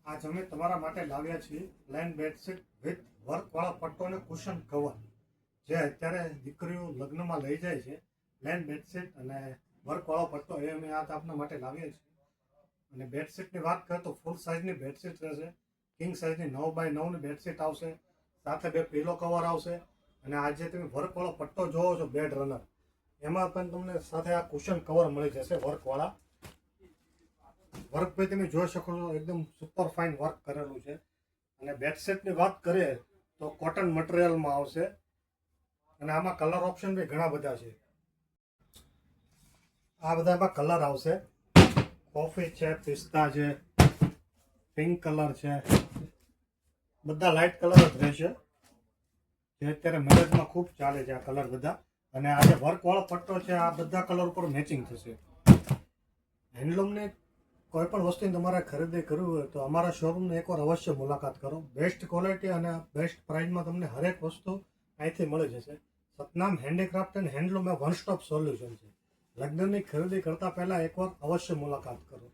આજ અમે તમારા માટે લાવ્યા છીએ પ્લેન બેડશીટ વિથ વર્કવાળા પટ્ટો અને કુશન કવર, જે અત્યારે દીકરીઓ લગ્નમાં લઈ જાય છે. પ્લેન બેડશીટ અને વર્કવાળો પટ્ટો એ અમે આજ આપના માટે લાવ્યા છીએ. અને બેડશીટની વાત કરીએ તો ફૂલ સાઇઝની બેડશીટ રહેશે. કિંગ સાઇઝની 9x9ની બેડશીટ આવશે, સાથે 2 પીલો કવર આવશે. અને આ જે તમે વર્કવાળો પટ્ટો જોવો છો બેડ રનર, એમાં પણ તમને સાથે આ કુશન કવર મળી જશે વર્કવાળા. વર્ક ભાઈ તમે જોઈ શકો છો, એકદમ સુપર ફાઇન વર્ક કરેલું છે. અને બેડશીટની વાત કરીએ તો કોટન મટીરિયલમાં આવશે. અને આમાં કલર ઓપ્શન બી ઘણા બધા છે. આ બધામાં કલર આવશે. કોફી છે, પિસ્તા છે, પિંક કલર છે, બધા લાઇટ કલર જ રહેશે, જે અત્યારે મેરેજમાં ખૂબ ચાલે છે આ કલર બધા. અને આ જે વર્કવાળો પટ્ટો છે આ બધા કલર ઉપર મેચિંગ થશે. હેન્ડલૂમની કોઈ પણ વસ્તુની તમારે ખરીદી કરવી હોય તો અમારા શોરૂમની એકવાર અવશ્ય મુલાકાત કરો. બેસ્ટ ક્વોલિટી અને બેસ્ટ પ્રાઇસમાં તમને હરેક વસ્તુ અહીંથી મળી જશે. સતનામ હેન્ડીક્રાફ્ટ એન્ડ હેન્ડલૂમ એ વન સ્ટોપ સોલ્યુશન છે. લગ્નની ખરીદી કરતાં પહેલાં એકવાર અવશ્ય મુલાકાત કરો.